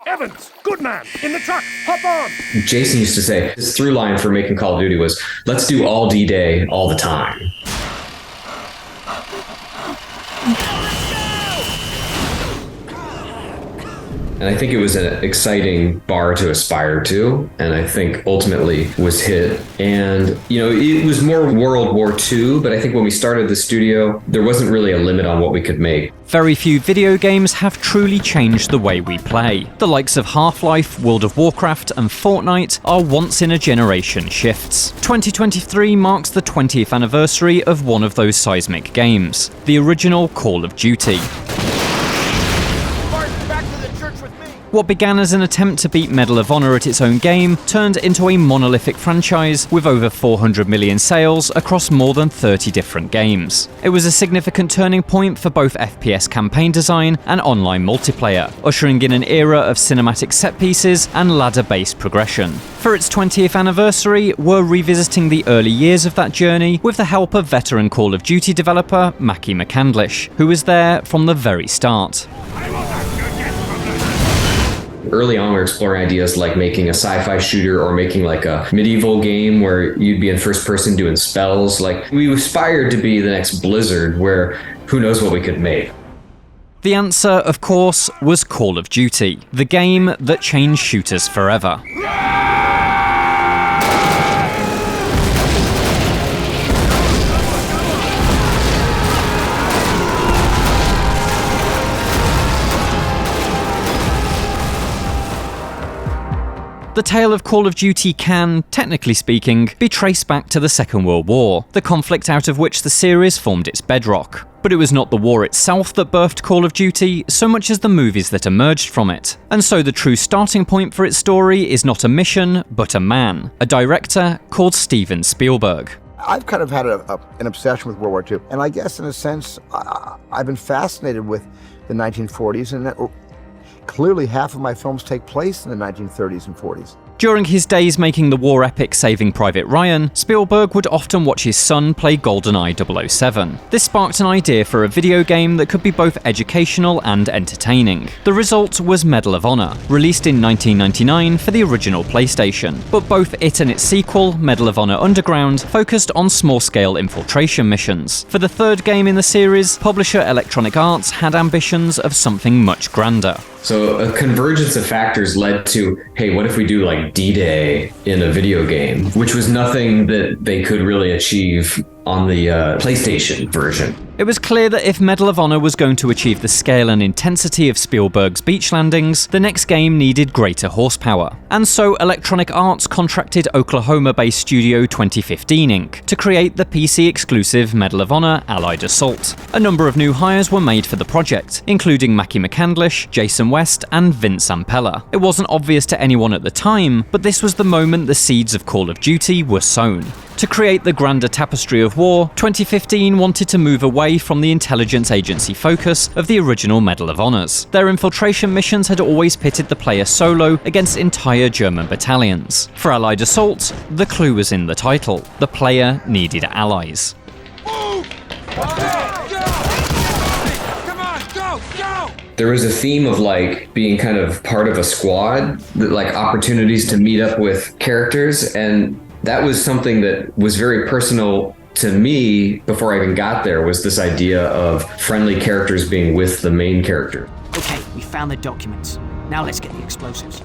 Evans, good man, in the truck, hop on. Jason used to say, his through line for making Call of Duty was, let's do all D-Day all the time. And I think it was an exciting bar to aspire to, and I think ultimately was hit. And, you know, it was more World War II, but I think when we started the studio, there wasn't really a limit on what we could make. Very few video games have truly changed the way we play. The likes of Half-Life, World of Warcraft, and Fortnite are once-in-a-generation shifts. 2023 marks the 20th anniversary of one of those seismic games, the original Call of Duty. What began as an attempt to beat Medal of Honor at its own game turned into a monolithic franchise with over 400 million sales across more than 30 different games. It was a significant turning point for both FPS campaign design and online multiplayer, ushering in an era of cinematic set pieces and ladder-based progression. For its 20th anniversary, we're revisiting the early years of that journey with the help of veteran Call of Duty developer Mackey McCandlish, who was there from the very start. Early on, we were exploring ideas like making a sci-fi shooter or making like a medieval game where you'd be in first person doing spells. Like, we aspired to be the next Blizzard, where who knows what we could make. The answer, of course, was Call of Duty, the game that changed shooters forever. The tale of Call of Duty can, technically speaking, be traced back to the Second World War, the conflict out of which the series formed its bedrock. But it was not the war itself that birthed Call of Duty, so much as the movies that emerged from it. And so the true starting point for its story is not a mission, but a man, a director called Steven Spielberg. I've kind of had an obsession with World War II, and I guess in a sense, I've been fascinated with the 1940s, and clearly half of my films take place in the 1930s and 40s. During his days making the war epic Saving Private Ryan, Spielberg would often watch his son play GoldenEye 007. This sparked an idea for a video game that could be both educational and entertaining. The result was Medal of Honor, released in 1999 for the original PlayStation. But both it and its sequel, Medal of Honor Underground, focused on small-scale infiltration missions. For the third game in the series, publisher Electronic Arts had ambitions of something much grander. So a convergence of factors led to, hey, what if we do like D-Day in a video game, which was nothing that they could really achieve on the PlayStation version. It was clear that if Medal of Honor was going to achieve the scale and intensity of Spielberg's beach landings, the next game needed greater horsepower. And so Electronic Arts contracted Oklahoma-based studio 2015 Inc. to create the PC-exclusive Medal of Honor Allied Assault. A number of new hires were made for the project, including Mackey McCandlish, Jason West, and Vince Zampella. It wasn't obvious to anyone at the time, but this was the moment the seeds of Call of Duty were sown. To create the grander tapestry of war, 2015 wanted to move away from the intelligence agency focus of the original Medal of Honors. Their infiltration missions had always pitted the player solo against entire German battalions. For Allied Assault, the clue was in the title. The player needed allies. There was a theme of like being kind of part of a squad, like opportunities to meet up with characters, and that was something that was very personal to me before I even got there, was this idea of friendly characters being with the main character. Okay, we found the documents. Now let's get the explosives.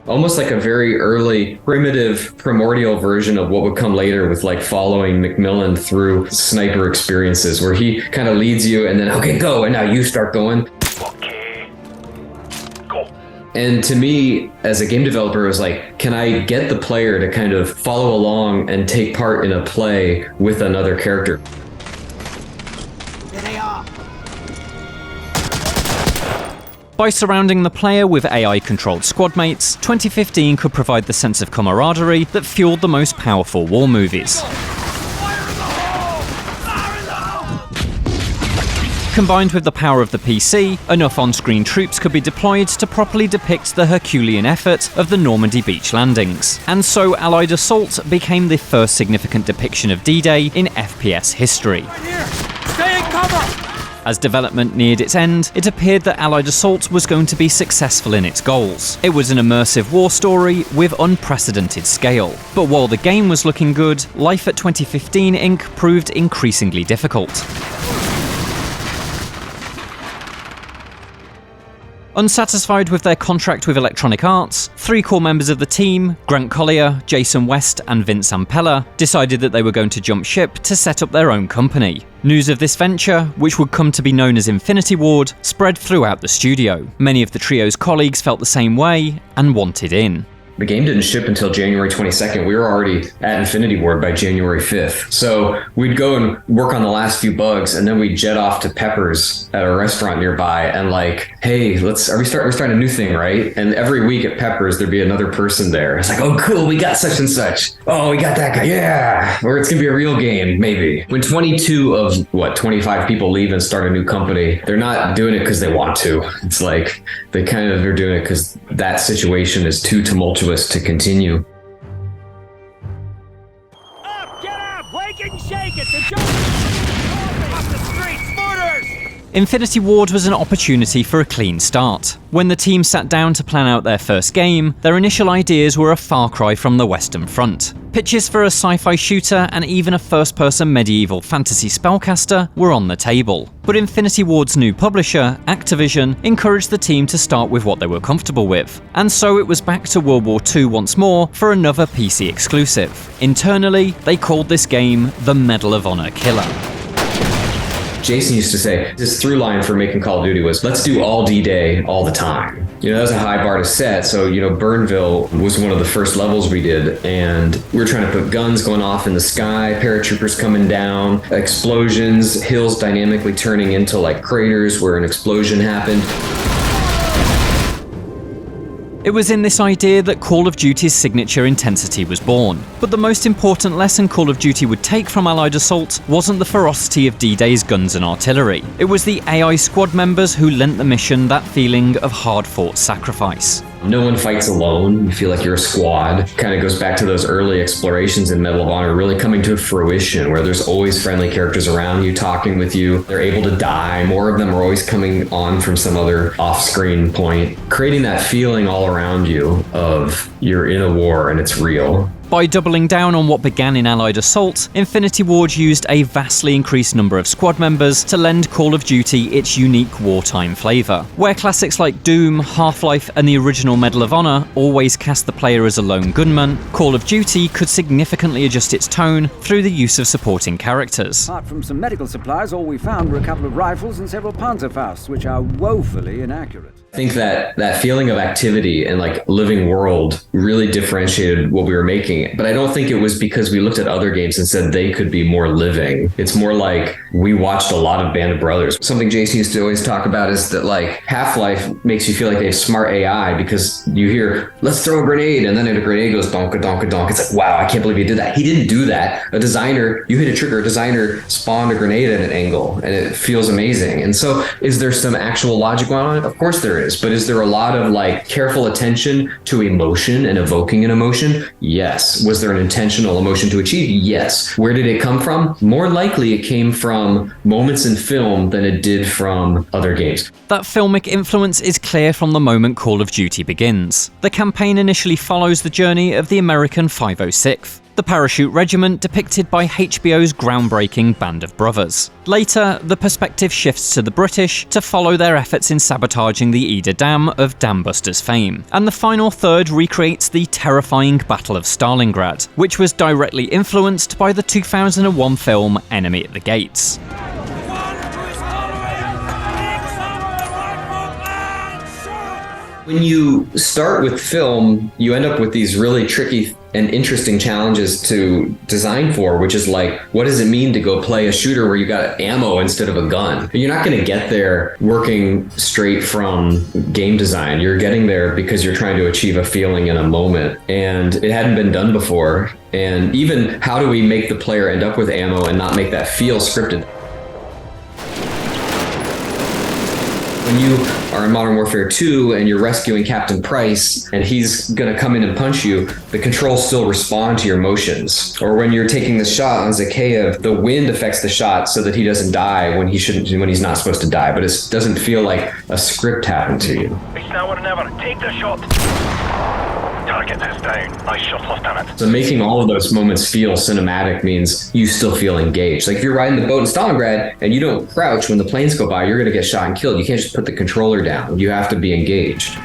Almost like a very early, primitive, primordial version of what would come later with like following McMillan through sniper experiences, where he kind of leads you and then, okay, go, and now you start going. And to me, as a game developer, it was like, can I get the player to kind of follow along and take part in a play with another character? There they are. By surrounding the player with AI-controlled squad mates, 2015 could provide the sense of camaraderie that fueled the most powerful war movies. Combined with the power of the PC, enough on-screen troops could be deployed to properly depict the Herculean effort of the Normandy beach landings. And so Allied Assault became the first significant depiction of D-Day in FPS history. Right here! Stay in cover! As development neared its end, it appeared that Allied Assault was going to be successful in its goals. It was an immersive war story with unprecedented scale. But while the game was looking good, life at 2015 Inc. proved increasingly difficult. Unsatisfied with their contract with Electronic Arts, 3 core members of the team, Grant Collier, Jason West, and Vince Zampella, decided that they were going to jump ship to set up their own company. News of this venture, which would come to be known as Infinity Ward, spread throughout the studio. Many of the trio's colleagues felt the same way and wanted in. The game didn't ship until January 22nd. We were already at Infinity Ward by January 5th. So we'd go and work on the last few bugs, and then we'd jet off to Pepper's at a restaurant nearby and like, hey, we're starting a new thing, right? And every week at Pepper's, there'd be another person there. It's like, oh, cool, we got such and such. Oh, we got that guy, yeah. Or it's gonna be a real game, maybe. When 22 of, 25 people leave and start a new company, they're not doing it because they want to. It's like, they kind of are doing it because that situation is too tumultuous to continue. Up, get up, wake and shake it, the jump off the streets, murders! Infinity Ward was an opportunity for a clean start. When the team sat down to plan out their first game, their initial ideas were a far cry from the Western Front. Pitches for a sci-fi shooter and even a first-person medieval fantasy spellcaster were on the table. But Infinity Ward's new publisher, Activision, encouraged the team to start with what they were comfortable with. And so it was back to World War II once more for another PC exclusive. Internally, they called this game the Medal of Honor Killer. Jason used to say his through line for making Call of Duty was, let's do all D-Day all the time. That was a high bar to set. So, Burnville was one of the first levels we did, and we were trying to put guns going off in the sky, paratroopers coming down, explosions, hills dynamically turning into like craters where an explosion happened. It was in this idea that Call of Duty's signature intensity was born. But the most important lesson Call of Duty would take from Allied Assault wasn't the ferocity of D-Day's guns and artillery. It was the AI squad members who lent the mission that feeling of hard-fought sacrifice. No one fights alone. You feel like you're a squad. Kind of goes back to those early explorations in Medal of Honor really coming to fruition, where there's always friendly characters around you, talking with you. They're able to die. More of them are always coming on from some other off-screen point. Creating that feeling all around you of you're in a war and it's real. By doubling down on what began in Allied Assault, Infinity Ward used a vastly increased number of squad members to lend Call of Duty its unique wartime flavour. Where classics like Doom, Half-Life and the original Medal of Honor always cast the player as a lone gunman, Call of Duty could significantly adjust its tone through the use of supporting characters. Apart from some medical supplies, all we found were a couple of rifles and several Panzerfausts, which are woefully inaccurate. I think that feeling of activity and like living world really differentiated what we were making. But I don't think it was because we looked at other games and said they could be more living. It's more like we watched a lot of Band of Brothers. Something Jason used to always talk about is that like Half-Life makes you feel like they have smart AI because you hear, let's throw a grenade, and then a grenade goes donka donka donk. It's like, wow, I can't believe he did that. He didn't do that. A designer, you hit a trigger, a designer spawned a grenade at an angle, and it feels amazing. And so is there some actual logic on it? Of course there is. But is there a lot of like careful attention to emotion and evoking an emotion? Yes. Was there an intentional emotion to achieve? Yes. Where did it come from? More likely it came from moments in film than it did from other games. That filmic influence is clear from the moment Call of Duty begins. The campaign initially follows the journey of the American 506th. The parachute regiment depicted by HBO's groundbreaking Band of Brothers. Later, the perspective shifts to the British to follow their efforts in sabotaging the Eder Dam of Dambusters fame. And the final third recreates the terrifying Battle of Stalingrad, which was directly influenced by the 2001 film Enemy at the Gates. When you start with film, you end up with these really tricky and interesting challenges to design for, which is like, what does it mean to go play a shooter where you got ammo instead of a gun? You're not going to get there working straight from game design. You're getting there because you're trying to achieve a feeling in a moment, and it hadn't been done before. And even how do we make the player end up with ammo and not make that feel scripted? When you are in Modern Warfare 2 and you're rescuing Captain Price and he's going to come in and punch you, the controls still respond to your motions. Or when you're taking the shot on Zakhaev, the wind affects the shot so that he doesn't die when he's not supposed to die, but it doesn't feel like a script happened to you. It's now or never. Take the shot. Target is down. Nice shot, Lieutenant. So making all of those moments feel cinematic means you still feel engaged. Like if you're riding the boat in Stalingrad and you don't crouch when the planes go by, you're going to get shot and killed. You can't just put the controller down. You have to be engaged.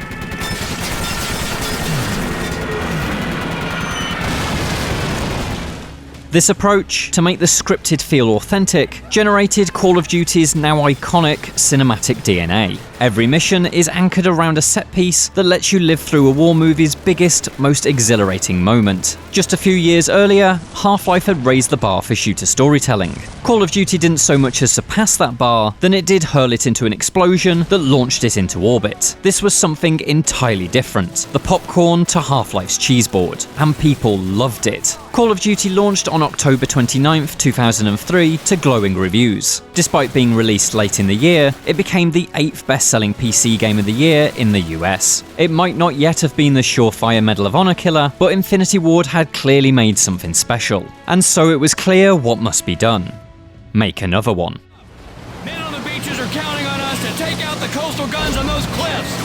This approach, to make the scripted feel authentic, generated Call of Duty's now iconic cinematic DNA. Every mission is anchored around a set piece that lets you live through a war movie's biggest, most exhilarating moment. Just a few years earlier, Half-Life had raised the bar for shooter storytelling. Call of Duty didn't so much as surpass that bar, than it did hurl it into an explosion that launched it into orbit. This was something entirely different, the popcorn to Half-Life's cheeseboard, and people loved it. Call of Duty launched on October 29th, 2003 to glowing reviews. Despite being released late in the year, it became the 8th best-selling PC game of the year in the US. It might not yet have been the surefire Medal of Honor killer, but Infinity Ward had clearly made something special. And so it was clear what must be done. Make another one. Men on the beaches are counting on us to take out the coastal guns on those cliffs.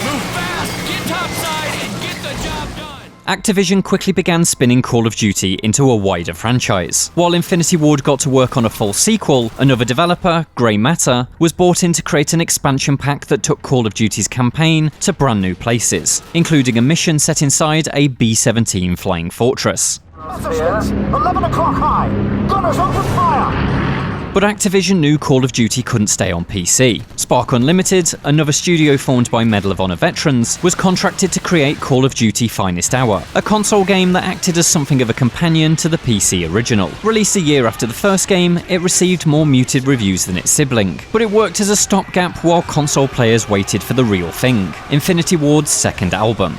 Move fast, get topside, and get the job done. Activision quickly began spinning Call of Duty into a wider franchise. While Infinity Ward got to work on a full sequel, another developer, Grey Matter, was brought in to create an expansion pack that took Call of Duty's campaign to brand new places, including a mission set inside a B-17 flying fortress. Messages, 11 o'clock high. Gunners open fire. But Activision knew Call of Duty couldn't stay on PC. Spark Unlimited, another studio formed by Medal of Honor veterans, was contracted to create Call of Duty Finest Hour, a console game that acted as something of a companion to the PC original. Released a year after the first game, it received more muted reviews than its sibling, but it worked as a stopgap while console players waited for the real thing, Infinity Ward's second album.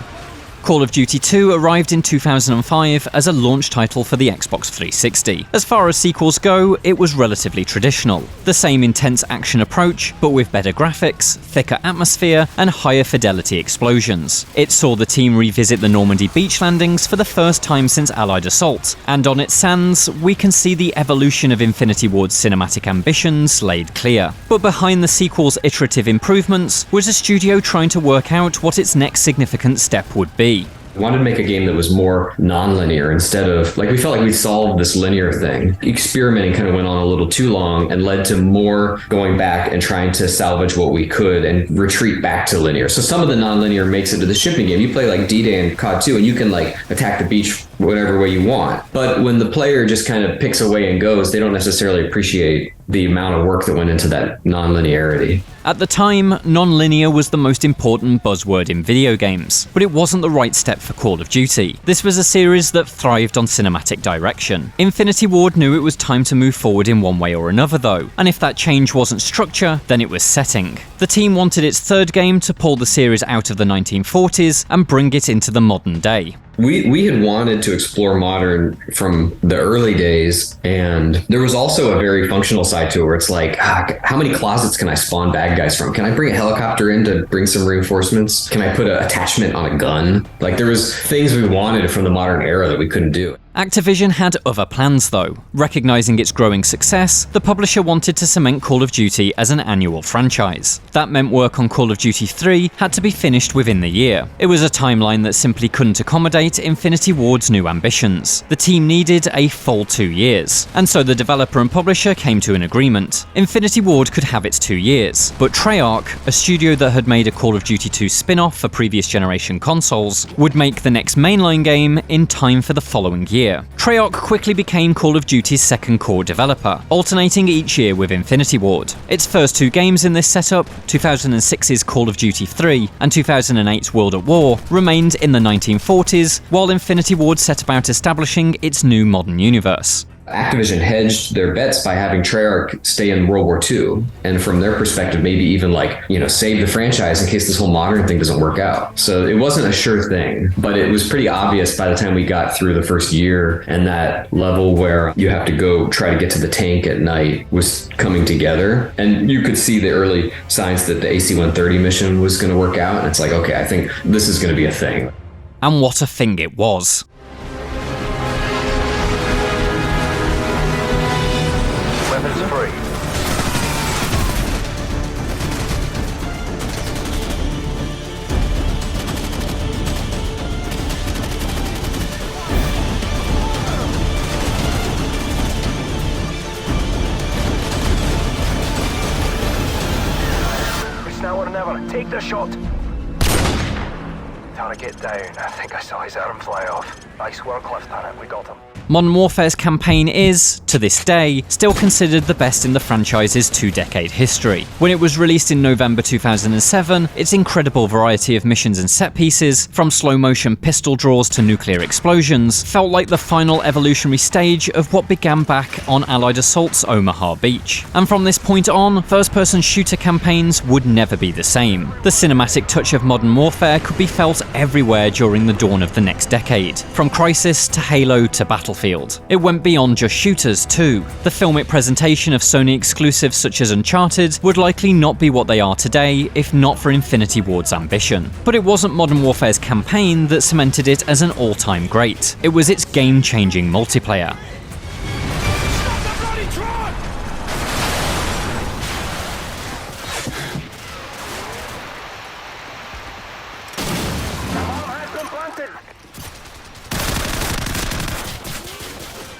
Call of Duty 2 arrived in 2005 as a launch title for the Xbox 360. As far as sequels go, it was relatively traditional. The same intense action approach, but with better graphics, thicker atmosphere, and higher fidelity explosions. It saw the team revisit the Normandy beach landings for the first time since Allied assault, and on its sands, we can see the evolution of Infinity Ward's cinematic ambitions laid clear. But behind the sequel's iterative improvements was a studio trying to work out what its next significant step would be. We wanted to make a game that was more non-linear instead of, like, we felt like we solved this linear thing. Experimenting kind of went on a little too long and led to more going back and trying to salvage what we could and retreat back to linear. So some of the non-linear makes it to the shipping game. You play like D-Day and COD 2 and you can like attack the beach whatever way you want. But when the player just kind of picks away and goes, they don't necessarily appreciate the amount of work that went into that non-linearity. At the time, non-linear was the most important buzzword in video games, but it wasn't the right step for Call of Duty. This was a series that thrived on cinematic direction. Infinity Ward knew it was time to move forward in one way or another though, and if that change wasn't structure, then it was setting. The team wanted its third game to pull the series out of the 1940s and bring it into the modern day. We had wanted to explore modern from the early days, and there was also a very functional side to it where it's like, how many closets can I spawn bad guys from? Can I bring a helicopter in to bring some reinforcements? Can I put an attachment on a gun? Like, there was things we wanted from the modern era that we couldn't do. Activision had other plans though. Recognizing its growing success, the publisher wanted to cement Call of Duty as an annual franchise. That meant work on Call of Duty 3 had to be finished within the year. It was a timeline that simply couldn't accommodate Infinity Ward's new ambitions. The team needed a full 2 years, and so the developer and publisher came to an agreement. Infinity Ward could have its 2 years, but Treyarch, a studio that had made a Call of Duty 2 spin-off for previous generation consoles, would make the next mainline game in time for the following year. Treyarch quickly became Call of Duty's second core developer, alternating each year with Infinity Ward. Its first 2 games in this setup, 2006's Call of Duty 3 and 2008's World at War, remained in the 1940s, while Infinity Ward set about establishing its new modern universe. Activision hedged their bets by having Treyarch stay in World War II. And from their perspective, maybe even save the franchise in case this whole modern thing doesn't work out. So it wasn't a sure thing, but it was pretty obvious by the time we got through the first year, and that level where you have to go try to get to the tank at night was coming together. And you could see the early signs that the AC-130 mission was going to work out. And it's like, okay, I think this is going to be a thing. And what a thing it was. Weapons free. It's now or never. Take the shot. Target down. I think I saw his arm fly off. Nice work, Lieutenant. We got him. Modern Warfare's campaign is, to this day, still considered the best in the franchise's 2-decade history. When it was released in November 2007, its incredible variety of missions and set pieces, from slow-motion pistol draws to nuclear explosions, felt like the final evolutionary stage of what began back on Allied Assault's Omaha Beach. And from this point on, first-person shooter campaigns would never be the same. The cinematic touch of Modern Warfare could be felt everywhere during the dawn of the next decade, from Crisis to Halo to Battlefield. It went beyond just shooters too. The filmic presentation of Sony exclusives such as Uncharted would likely not be what they are today if not for Infinity Ward's ambition. But it wasn't Modern Warfare's campaign that cemented it as an all-time great. It was its game-changing multiplayer.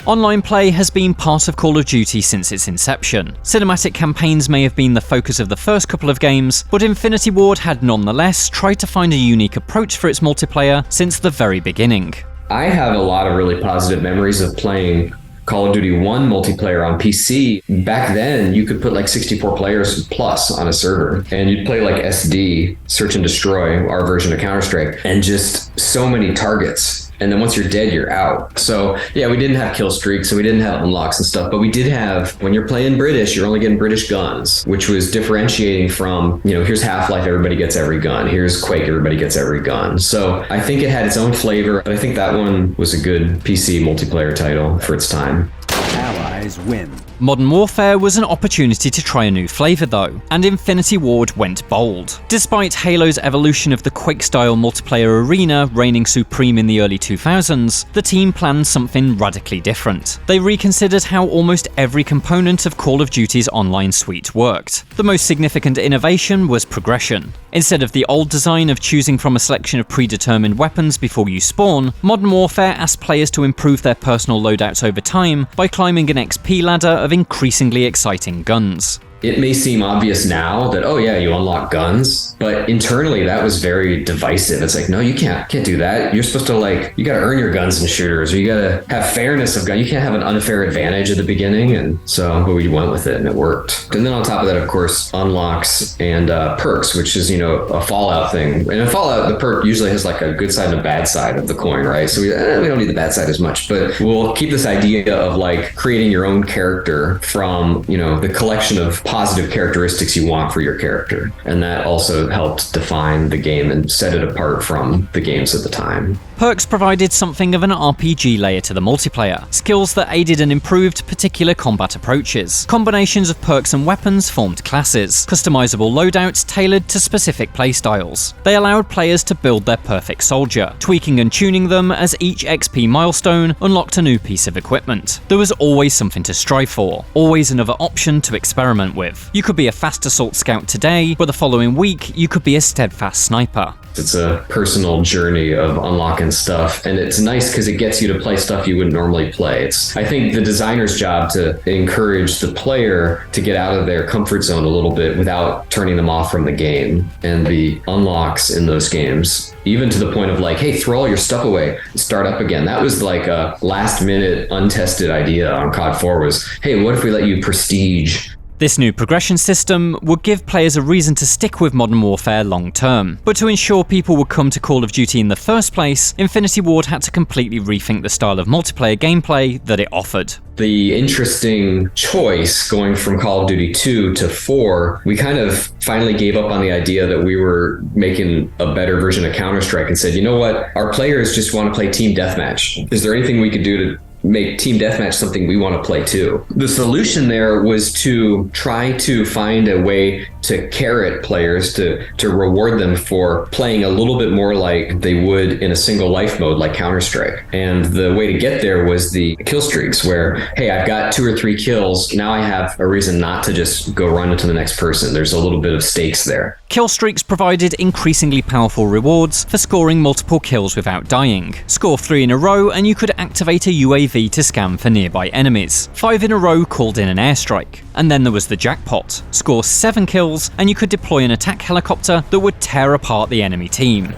Online play has been part of Call of Duty since its inception. Cinematic campaigns may have been the focus of the first couple of games, but Infinity Ward had nonetheless tried to find a unique approach for its multiplayer since the very beginning. I have a lot of really positive memories of playing Call of Duty 1 multiplayer on PC. Back then, you could put 64 players plus on a server, and you'd play SD, Search and Destroy, our version of Counter-Strike, and just so many targets. And then once you're dead, you're out. So yeah, we didn't have kill streaks, so we didn't have unlocks and stuff, but we did have, when you're playing British, you're only getting British guns, which was differentiating from, here's Half-Life, everybody gets every gun. Here's Quake, everybody gets every gun. So I think it had its own flavor, but I think that one was a good PC multiplayer title for its time. Allies win. Modern Warfare was an opportunity to try a new flavour though, and Infinity Ward went bold. Despite Halo's evolution of the Quake-style multiplayer arena reigning supreme in the early 2000s, the team planned something radically different. They reconsidered how almost every component of Call of Duty's online suite worked. The most significant innovation was progression. Instead of the old design of choosing from a selection of predetermined weapons before you spawn, Modern Warfare asked players to improve their personal loadouts over time by climbing an XP ladder of increasingly exciting guns. It may seem obvious now that, oh yeah, you unlock guns, but internally that was very divisive. It's like, no, you can't do that. You're supposed to you gotta earn your guns in shooters, or you gotta have fairness of gun. You can't have an unfair advantage at the beginning. And so we went with it and it worked. And then on top of that, of course, unlocks and perks, which is, a Fallout thing. And in Fallout, the perk usually has a good side and a bad side of the coin, right? So we don't need the bad side as much, but we'll keep this idea of creating your own character from, the collection of positive characteristics you want for your character. And that also helped define the game and set it apart from the games at the time. Perks provided something of an RPG layer to the multiplayer, skills that aided and improved particular combat approaches. Combinations of perks and weapons formed classes, customizable loadouts tailored to specific playstyles. They allowed players to build their perfect soldier, tweaking and tuning them as each XP milestone unlocked a new piece of equipment. There was always something to strive for, always another option to experiment with. You could be a fast assault scout today, but the following week you could be a steadfast sniper. It's a personal journey of unlocking stuff, and it's nice because it gets you to play stuff you wouldn't normally play. It's, I think, the designer's job to encourage the player to get out of their comfort zone a little bit without turning them off from the game. And the unlocks in those games, even to the point of hey, throw all your stuff away and start up again. That was a last minute untested idea on COD 4 was, hey, what if we let you prestige This new progression system would give players a reason to stick with Modern Warfare long term, but to ensure people would come to Call of Duty in the first place, Infinity Ward had to completely rethink the style of multiplayer gameplay that it offered. The interesting choice going from Call of Duty 2 to 4, we kind of finally gave up on the idea that we were making a better version of Counter-Strike and said, you know what, our players just want to play team deathmatch. Is there anything we could do to make team deathmatch something we want to play too? The solution there was to try to find a way to carrot players, to reward them for playing a little bit more like they would in a single life mode like Counter-Strike. And the way to get there was the kill streaks where, hey, I've got 2 or 3 kills, now I have a reason not to just go run into the next person. There's a little bit of stakes there. Kill streaks provided increasingly powerful rewards for scoring multiple kills without dying. Score 3 in a row and you could activate a UAV to scan for nearby enemies. 5 in a row called in an airstrike. And then there was the jackpot. Score 7 kills and you could deploy an attack helicopter that would tear apart the enemy team.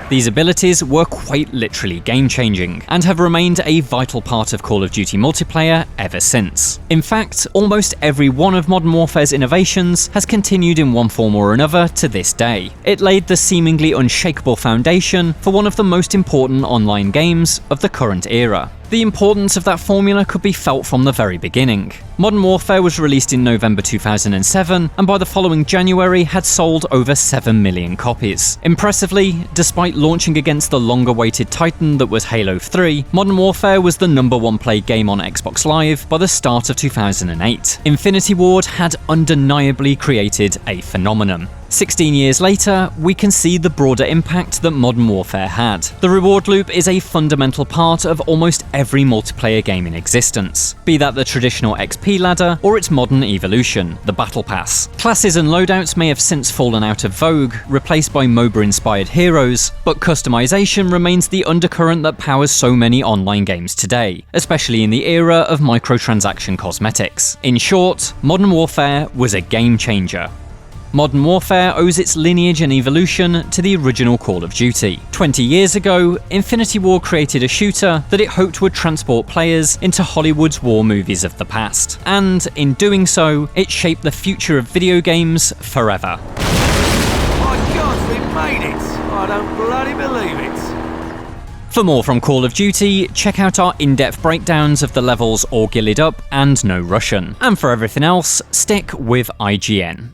These abilities were quite literally game-changing, and have remained a vital part of Call of Duty multiplayer ever since. In fact, almost every one of Modern Warfare's innovations has continued in one form or another to this day. It laid the seemingly unshakable foundation for one of the most important online games of the current era. The importance of that formula could be felt from the very beginning. Modern Warfare was released in November 2007, and by the following January had sold over 7 million copies. Impressively, despite launching against the longer-awaited titan that was Halo 3, Modern Warfare was the #1 played game on Xbox Live by the start of 2008. Infinity Ward had undeniably created a phenomenon. 16 years later, we can see the broader impact that Modern Warfare had. The reward loop is a fundamental part of almost every multiplayer game in existence, be that the traditional XP ladder or its modern evolution, the Battle Pass. Classes and loadouts may have since fallen out of vogue, replaced by MOBA-inspired heroes, but customization remains the undercurrent that powers so many online games today, especially in the era of microtransaction cosmetics. In short, Modern Warfare was a game changer. Modern Warfare owes its lineage and evolution to the original Call of Duty. 20 years ago, Infinity Ward created a shooter that it hoped would transport players into Hollywood's war movies of the past. And in doing so, it shaped the future of video games forever. My God, we made it! I don't bloody believe it. For more from Call of Duty, check out our in-depth breakdowns of the levels All Gillied Up and No Russian. And for everything else, stick with IGN.